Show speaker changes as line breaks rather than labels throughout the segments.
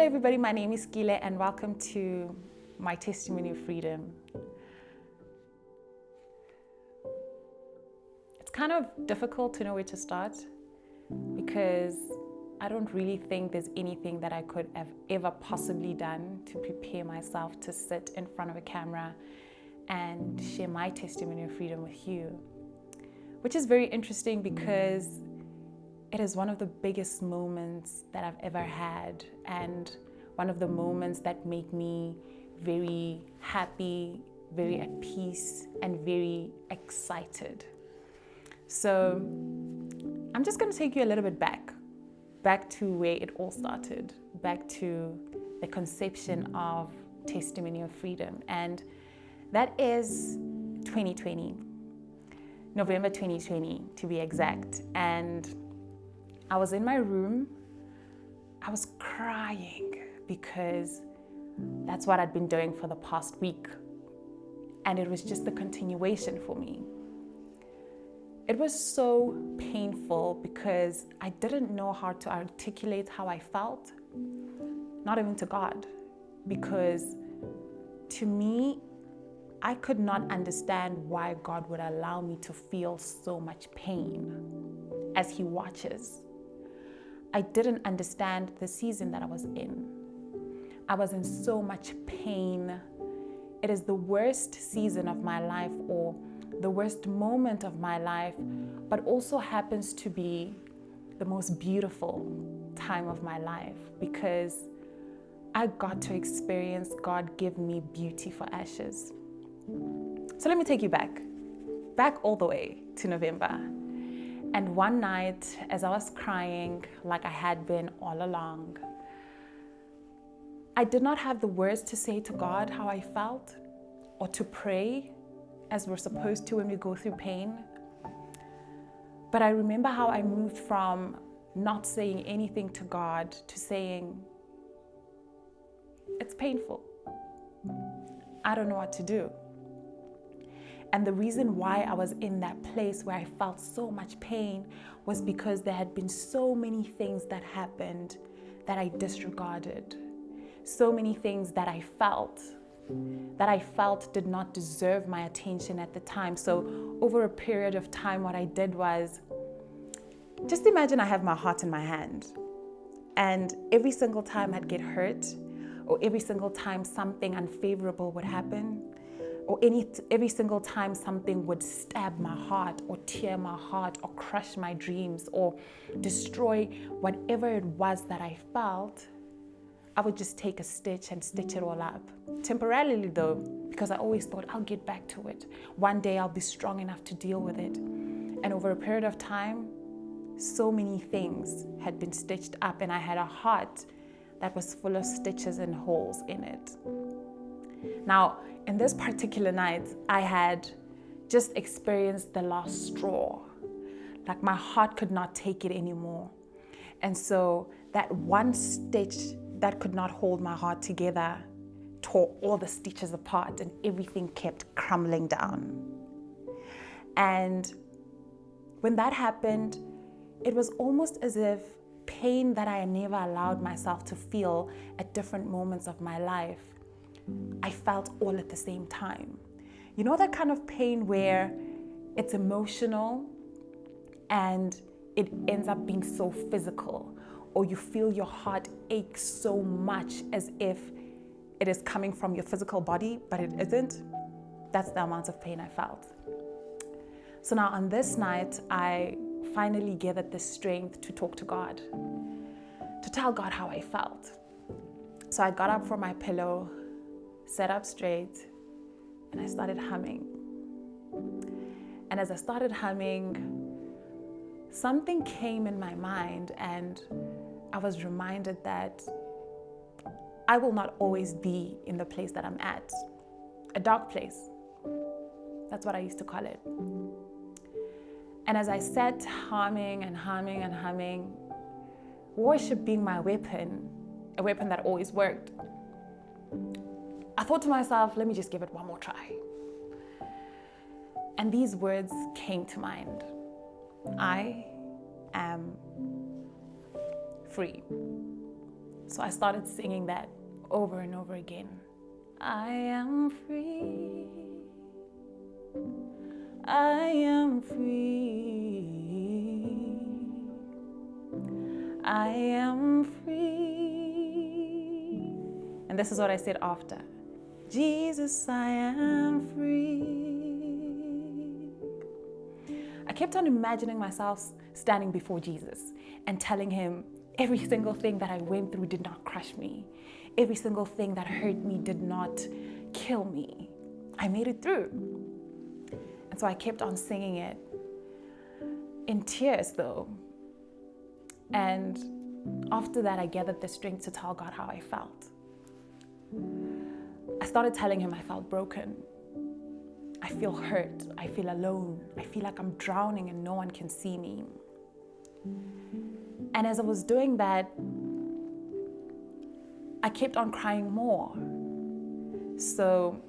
Hello everybody, my name is Kile and welcome to my testimony of freedom. It's kind of difficult to know where to start because I don't really think there's anything that I could have ever possibly done to prepare myself to sit in front of a camera and share my testimony of freedom with you, which is very interesting because it is one of the biggest moments that I've ever had and one of the moments that make me very happy, very at peace, and very excited. So I'm just going to take you a little bit back to where it all started, back to the conception of Testimony of Freedom. And that is 2020, November 2020 to be exact. And I was in my room, I was crying because that's what I'd been doing for the past week. And it was just the continuation for me. It was so painful because I didn't know how to articulate how I felt, not even to God, because to me, I could not understand why God would allow me to feel so much pain as He watches. I didn't understand the season that I was in. I was in so much pain. It is the worst season of my life or the worst moment of my life, but also happens to be the most beautiful time of my life because I got to experience God give me beauty for ashes. So let me take you back all the way to November. And one night, as I was crying, like I had been all along, I did not have the words to say to God how I felt or to pray as we're supposed to when we go through pain. But I remember how I moved from not saying anything to God to saying, it's painful. I don't know what to do. And the reason why I was in that place where I felt so much pain was because there had been so many things that happened that I disregarded. So many things that I felt did not deserve my attention at the time. So over a period of time, what I did was, just imagine I have my heart in my hand. And every single time I'd get hurt, or every single time something unfavorable would happen, or every single time something would stab my heart or tear my heart or crush my dreams or destroy whatever it was that I felt, I would just take a stitch and stitch it all up. Temporarily though, because I always thought I'll get back to it. One day I'll be strong enough to deal with it. And over a period of time, so many things had been stitched up and I had a heart that was full of stitches and holes in it. Now, in this particular night, I had just experienced the last straw. Like my heart could not take it anymore. And so that one stitch that could not hold my heart together tore all the stitches apart and everything kept crumbling down. And when that happened, it was almost as if pain that I had never allowed myself to feel at different moments of my life, I felt all at the same time. You know that kind of pain where it's emotional and it ends up being so physical, or you feel your heart ache so much as if it is coming from your physical body, but it isn't? That's the amount of pain I felt. So now on this night, I finally gathered the strength to talk to God, to tell God how I felt. So I got up from my pillow, sat up straight, and I started humming. And as I started humming, something came in my mind and I was reminded that I will not always be in the place that I'm at. A dark place. That's what I used to call it. And as I sat humming and humming and humming, worship being my weapon, a weapon that always worked, I thought to myself, let me just give it one more try. And these words came to mind. I am free. So I started singing that over and over again. I am free. I am free. I am free. And this is what I said after. Jesus, I am free. I kept on imagining myself standing before Jesus and telling him every single thing that I went through did not crush me. Every single thing that hurt me did not kill me. I made it through. And so I kept on singing it in tears though. And after that, I gathered the strength to tell God how I felt. I started telling him I felt broken. I feel hurt. I feel alone. I feel like I'm drowning and no one can see me. And as I was doing that, I kept on crying more. So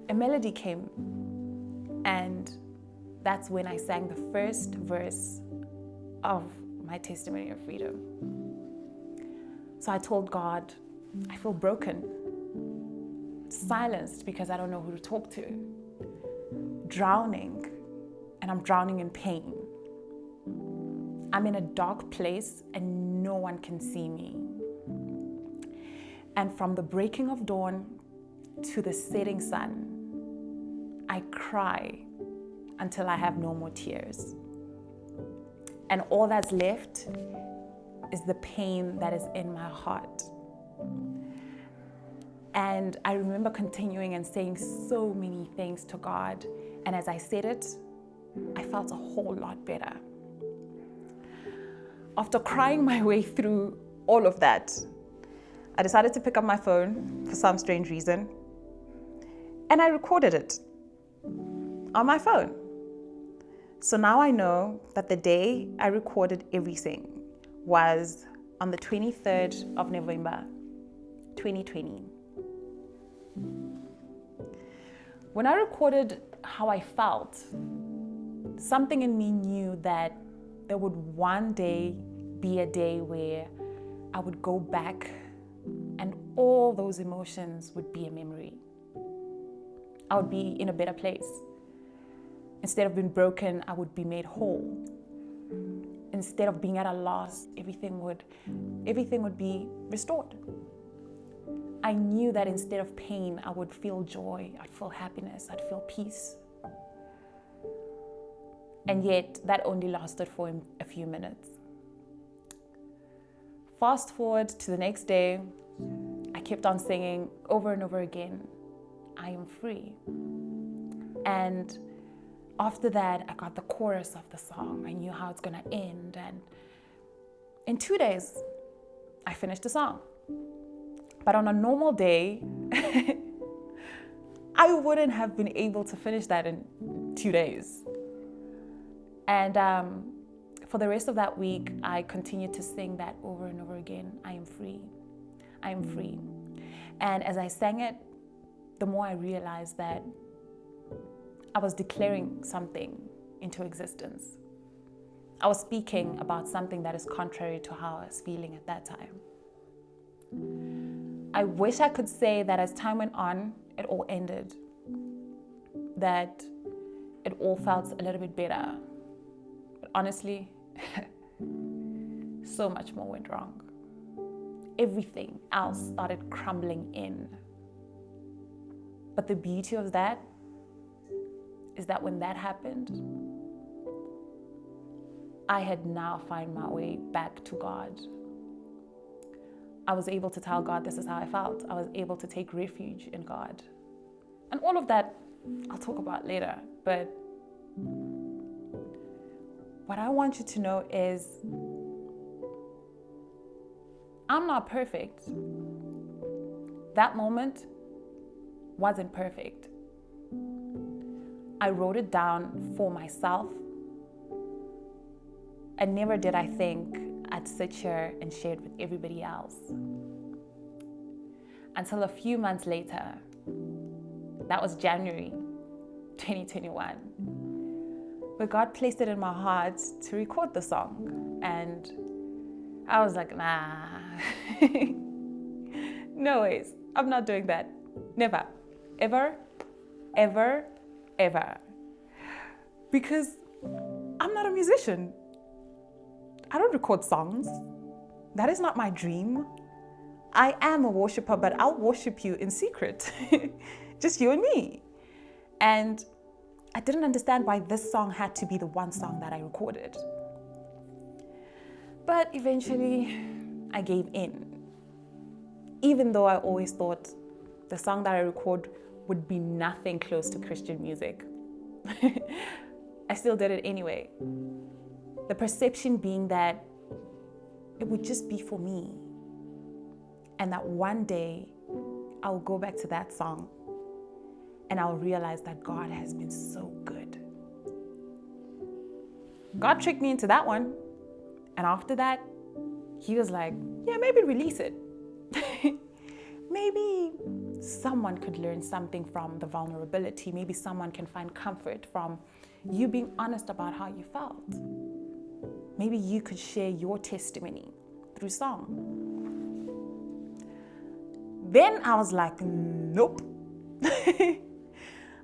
a melody came, and that's when I sang the first verse of my testimony of freedom. So I told God, I feel broken, silenced because I don't know who to talk to, drowning, and I'm drowning in pain. I'm in a dark place and no one can see me. And from the breaking of dawn to the setting sun, I cry until I have no more tears. And all that's left is the pain that is in my heart. And I remember continuing and saying so many things to God. And as I said it, I felt a whole lot better. After crying my way through all of that, I decided to pick up my phone for some strange reason, and I recorded it on my phone. So now I know that the day I recorded everything was on the 23rd of November, 2020. When I recorded how I felt, something in me knew that there would one day be a day where I would go back and all those emotions would be a memory. I would be in a better place. Instead of being broken, I would be made whole. Instead of being at a loss, everything would be restored. I knew that instead of pain, I would feel joy, I'd feel happiness, I'd feel peace. And yet, that only lasted for a few minutes. Fast forward to the next day, I kept on singing over and over again, I am free. And after that, I got the chorus of the song. I knew how it's gonna end. And in 2 days, I finished the song. But on a normal day, I wouldn't have been able to finish that in 2 days. And for the rest of that week, I continued to sing that over and over again. I am free. I am free. And as I sang it, the more I realized that I was declaring something into existence. I was speaking about something that is contrary to how I was feeling at that time. I wish I could say that as time went on, it all ended, that it all felt a little bit better. But honestly, so much more went wrong. Everything else started crumbling in. But the beauty of that is that when that happened, I had now found my way back to God. I was able to tell God this is how I felt. I was able to take refuge in God. And all of that I'll talk about later. But what I want you to know is I'm not perfect. That moment wasn't perfect. I wrote it down for myself, and never did I think I'd sit here and share it with everybody else. Until a few months later, that was January 2021, where God placed it in my heart to record the song. And I was like, nah, no ways. I'm not doing that. Never, ever, ever, ever. Because I'm not a musician. I don't record songs. That is not my dream. I am a worshiper, but I'll worship you in secret. Just you and me. And I didn't understand why this song had to be the one song that I recorded. But eventually, I gave in. Even though I always thought the song that I record would be nothing close to Christian music. I still did it anyway. The perception being that it would just be for me. And that one day, I'll go back to that song and I'll realize that God has been so good. God tricked me into that one. And after that, he was like, yeah, maybe release it. Maybe someone could learn something from the vulnerability. Maybe someone can find comfort from you being honest about how you felt. Maybe you could share your testimony through song. Then I was like, nope.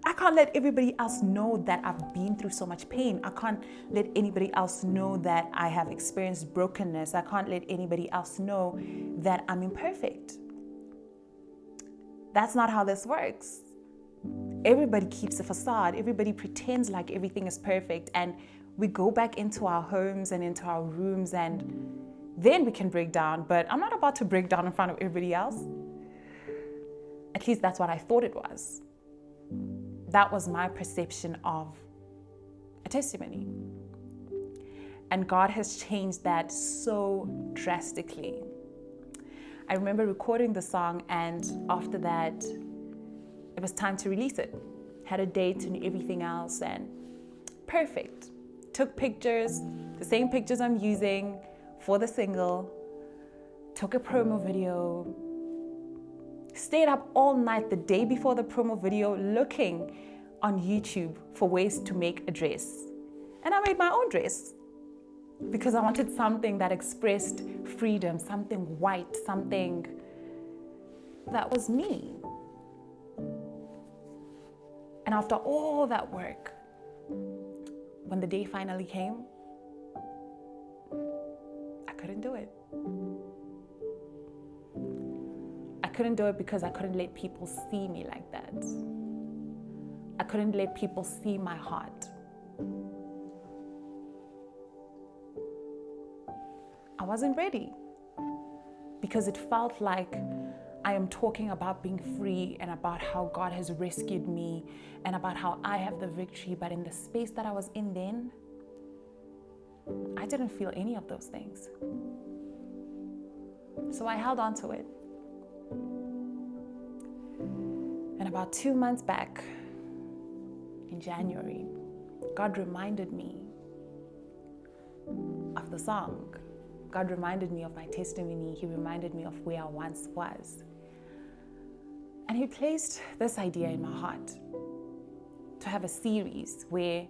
I can't let everybody else know that I've been through so much pain. I can't let anybody else know that I have experienced brokenness. I can't let anybody else know that I'm imperfect. That's not how this works. Everybody keeps a facade. Everybody pretends like everything is perfect. And we go back into our homes and into our rooms and then we can break down. But I'm not about to break down in front of everybody else. At least that's what I thought it was. That was my perception of a testimony. And God has changed that so drastically. I remember recording the song, and after that, it was time to release it. Had a date and everything else, and perfect. Took pictures, the same pictures I'm using for the single. Took a promo video. Stayed up all night the day before the promo video looking on YouTube for ways to make a dress. And I made my own dress because I wanted something that expressed freedom, something white, something that was me. And after all that work, when the day finally came, I couldn't do it. I couldn't do it because I couldn't let people see me like that. I couldn't let people see my heart. I wasn't ready because it felt like I am talking about being free and about how God has rescued me and about how I have the victory. But in the space that I was in then, I didn't feel any of those things. So I held on to it. And about 2 months back, in January, God reminded me of the song. God reminded me of my testimony. He reminded me of where I once was. And He placed this idea in my heart to have a series where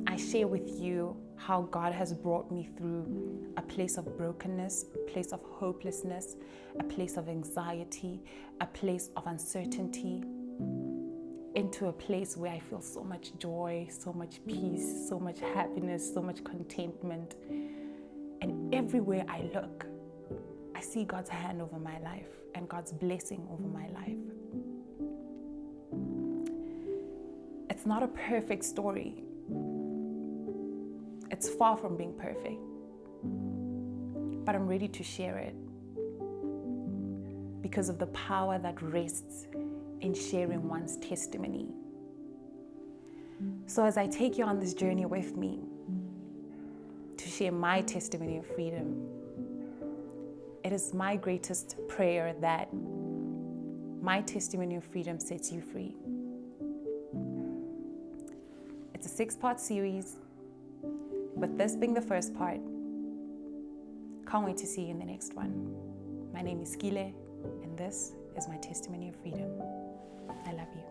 I share with you how God has brought me through a place of brokenness, a place of hopelessness, a place of anxiety, a place of uncertainty, into a place where I feel so much joy, so much peace, so much happiness, so much contentment. And everywhere I look, I see God's hand over my life and God's blessing over my life. It's not a perfect story. It's far from being perfect. But I'm ready to share it because of the power that rests in sharing one's testimony. So as I take you on this journey with me to share my testimony of freedom, it is my greatest prayer that my testimony of freedom sets you free. It's a 6-part series, with this being the first part. Can't wait to see you in the next one. My name is Kile, and this is my testimony of freedom. I love you.